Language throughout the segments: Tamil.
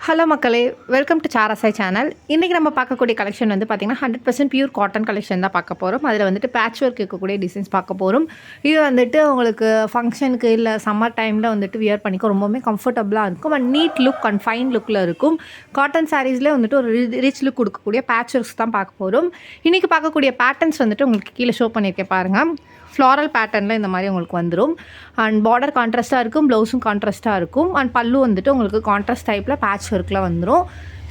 ஹலோ மக்களே, வெல்கம் டு சாராசாய் சேனல். இன்றைக்கி நம்ம பார்க்கக்கூடிய கலெக்ஷன் வந்து பார்த்திங்கன்னா 100% பியூர் காட்டன் கலெக்ஷன் தான் பார்க்க போகிறோம். அதில் வந்துட்டு பேட்ச் ஒர்க் இருக்கக்கூடிய டிசைன்ஸ் பார்க்க போகிறோம். இது வந்துட்டு உங்களுக்கு ஃபங்க்ஷனுக்கு இல்லை சம்மர் டைமில் வந்துட்டு வியர் பண்ணிக்க ரொம்பவுமே கம்ஃபர்டபுளாக இருக்கும் and NEET look and fine லுக்கில் இருக்கும். காட்டன் சாரீஸ்லேயே வந்துட்டு ஒரு ரிச் லுக் கொடுக்கக்கூடிய பேட்ச் ஒர்க்ஸ் தான் பார்க்க போகிறோம். இன்றைக்கி பார்க்கக்கூடிய பேட்டர்ன்ஸ் வந்துட்டு உங்களுக்கு கீழே ஷோ பண்ணியிருக்கேன் பாருங்கள். ஃப்ளாரல் பேட்டர்னில் இந்த மாதிரி உங்களுக்கு வந்துடும் அண்ட் பார்டர் கான்ட்ராஸ்ட்டாக இருக்கும், ப்ளவுஸும் கான்ட்ராஸ்ட்டாக இருக்கும் அண்ட் பல்லு வந்துட்டு உங்களுக்கு கான்ட்ராஸ்ட் டைப்பில் பேட்ச் ஒர்க்கில் வந்துடும்.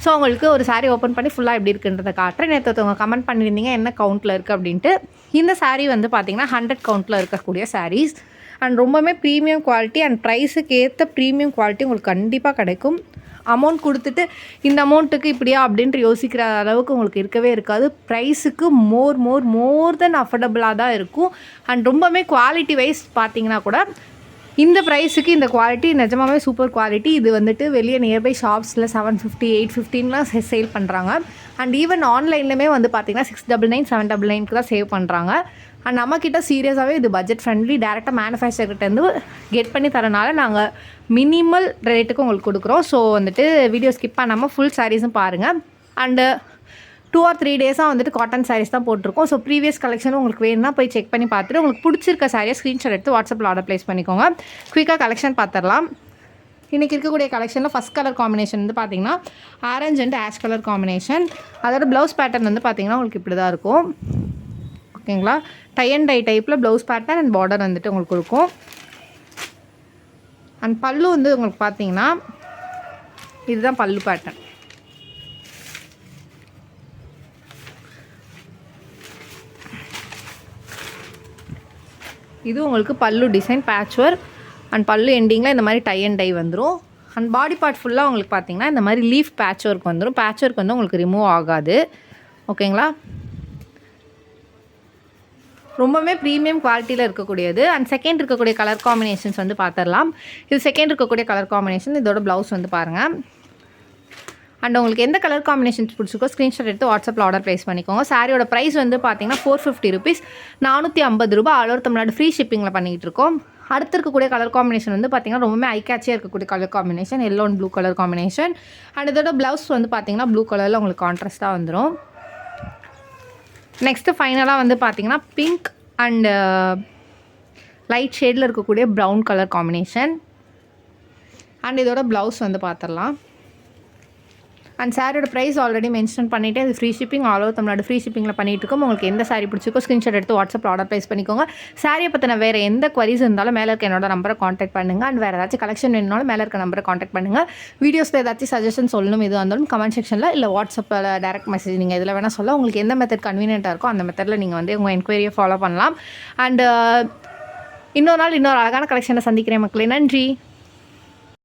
ஸோ உங்களுக்கு ஒரு சாரீ ஓப்பன் பண்ணி ஃபுல்லாக எப்படி இருக்குன்றதை காட்டுறேன். நேற்று கமெண்ட் பண்ணியிருந்தீங்க என்ன கவுண்ட்டில் இருக்குது அப்படின்ட்டு. இந்த சாரீ வந்து பார்த்திங்கன்னா 100 கவுண்ட்டில் இருக்கக்கூடிய சாரீஸ் அண்ட் ரொம்பவுமே ப்ரீமியம் குவாலிட்டி அண்ட் ப்ரைஸுக்கு ஏற்ற ப்ரீமியம் குவாலிட்டி உங்களுக்கு கண்டிப்பாக கிடைக்கும். அமௌண்ட் கொடுத்துட்டு இந்த அமௌண்ட்டுக்கு இப்படியா அப்படின்ட்டு யோசிக்கிற அளவுக்கு உங்களுக்கு இருக்கவே இருக்காது. ப்ரைஸுக்கு மோர் தென் அஃபோர்டபுளாக தான் இருக்கும் அண்ட் ரொம்பவே குவாலிட்டி வைஸ் பார்த்தீங்கன்னா கூட இந்த ப்ரைஸுக்கு இந்த குவாலிட்டி நிஜமாகவே சூப்பர் குவாலிட்டி. இது வந்துட்டு வெளியே நியர்பை ஷாப்ஸில் 750 815லாம் சேல் பண்ணுறாங்க அண்ட் ஈவன் ஆன்லைன்லேயுமே வந்து பார்த்திங்கன்னா 699 799க்கு தான் சேவ் பண்ணுறாங்க. அண்ட் நம்மக்கிட்ட சீரியஸாகவே இது பட்ஜெட் ஃப்ரெண்ட்லி. டேரெக்டாக மேனுஃபேக்சர்கிட்டேருந்து கெட் பண்ணி தரனால நாங்கள் மினிமல் ரேட்டுக்கு உங்களுக்கு கொடுக்குறோம். ஸோ வந்துட்டு வீடியோ ஸ்கிப் பண்ணாமல் ஃபுல் சாரீஸும் பாருங்கள். அண்டு 2 or 3 டேஸாக வந்துட்டு காட்டன் சாரீஸ் தான் போட்டிருக்கோம். ஸோ ப்ரீவியஸ் கலெக்ஷனும் உங்களுக்கு வேணும்னா போய் செக் பண்ணி பார்த்துட்டு உங்களுக்கு பிடிச்சிருக்க சாரியை ஸ்க்ரீன்ஷாட் எடுத்து வாட்ஸ்அப்பில் ஆர்டர் ப்ளேஸ் பண்ணிக்கோங்க. குயிக்காக கலெக்ஷன் பார்த்துடலாம். இன்றைக்கி இருக்கக்கூடிய கலெக்ஷனில் ஃபஸ்ட் கலர் காம்பினேஷன் வந்து பார்த்திங்கன்னா orange and ash colour combination. அதோட ப்ளவுஸ் பேட்டர்ன் வந்து பார்த்திங்கன்னா உங்களுக்கு இப்படி தான் இருக்கும். ஓகேங்களா, டை அண்ட் டை டைப்பில் ப்ளவுஸ் பேட்டர்ன் அண்ட் பார்டர் வந்துட்டு உங்களுக்கு இருக்கும். அண்ட் பல்லு வந்து உங்களுக்கு பார்த்தீங்கன்னா இதுதான் பல்லு பேட்டர்ன். இது உங்களுக்கு பல்லு டிசைன் பேட்ச் ஒர்க் அண்ட் பல்லு எண்டிங்கில் இந்த மாதிரி டை அண்ட் டை வந்துடும். அண்ட் பாடி பார்ட் ஃபுல்லாக உங்களுக்கு பார்த்தீங்கன்னா இந்த மாதிரி லீஃப் பேட்ச் ஒர்க் வந்துடும். பேட்ச் ஒர்க் வந்து உங்களுக்கு ரிமூவ் ஆகாது. ஓகேங்களா, ரொம்பவே ப்ரீமியம் குவாலிட்டியில் இருக்கக்கூடியது. அண்ட் செகண்ட் இருக்கக்கூடிய கலர் காம்பினேஷன்ஸ் வந்து பார்த்துடலாம். இது செகண்ட் இருக்கக்கூடிய கலர் காம்பினேஷன். இதோட ப்ளவுஸ் வந்து பாருங்கள். அண்ட் உங்களுக்கு எந்த கலர் காம்பினேஷன்ஸ் பிடிச்சிருக்கோ ஸ்க்ரீன்ஷாட் எடுத்து வாட்ஸ்அப்பில் ஆர்டர் ப்ளேஸ் பண்ணிக்கோங்க. சாரியோட ப்ரைஸ் வந்து பார்த்தீங்கன்னா 450 ரூபீஸ், 450 ரூபா ஆல் ஓவர் தமிழ்நாடு ஃப்ரீ ஷிப்பிங்கில் பண்ணிக்கிட்டு இருக்கோம். அடுத்து இருக்கக்கூடிய கலர் காம்பினேஷன் வந்து பார்த்திங்கன்னா ரொம்பவே ஐகேட்சியாக இருக்கக்கூடிய colour combination, yellow and blue colour combination. And இதோட ப்ளவுஸ் வந்து பார்த்திங்கன்னா ப்ளூ கலரில் உங்களுக்கு கான்ட்ராஸ்ட்டாக வந்துடும். நெக்ஸ்ட்டு ஃபைனலாக வந்து பார்த்திங்கன்னா பிங்க் அண்டு லைட் ஷேடில் இருக்கக்கூடிய ப்ரௌன் கலர் காம்பினேஷன். அண்ட் இதோட ப்ளவுஸ் வந்து பார்த்துடலாம். அண்ட் சாரியோட ப்ரைஸ் ஆல்ரெடி மென்ஷன் பண்ணிவிட்டு இது free shipping all over Tamil Nadu free ஷிப்பிங்கில் பண்ணிகிட்டு இருக்கோம். உங்களுக்கு எந்த சாரி பிடிச்சிருக்கோ ஸ்க்ரீன்ஷாட் எடுத்து வாட்ஸ்அப்பில் ஆர்டர் ப்ளேஸ் பண்ணிக்கோங்க. சாரியை பற்றின வேறு எந்த குவரிஸ் இருந்தாலும் மேலே இருக்க என்னோட நம்பரை காண்டாக்ட் பண்ணுங்கள். அண்ட் வேறு ஏதாச்சும் கலெக்ஷன் வேணுனாலும் மேலே இருக்க நம்பரை காண்டாக்ட் பண்ணுங்கள். வீடியோஸில் ஏதாச்சும் சஜஷன் சொல்லணும் எதுவாக இருந்தாலும் கமெண்ட் செக்ஷனில் இல்லை வாட்ஸ்அப்பில் டேரக்ட் மெசேஜ் நீங்கள் இதில் வேணால் சொல்ல. உங்களுக்கு எந்த மெத்தட் கன்வீனியண்ட்டாக இருக்கோ அந்த மெத்தடில் நீங்கள் வந்து உங்கள் என்கொயரியை ஃபாலோ பண்ணலாம். அண்ட் இன்னொரு நாள் இன்னொரு அழகான கலெக்ஷனை சந்திக்கிறேன் மக்களே. நன்றி.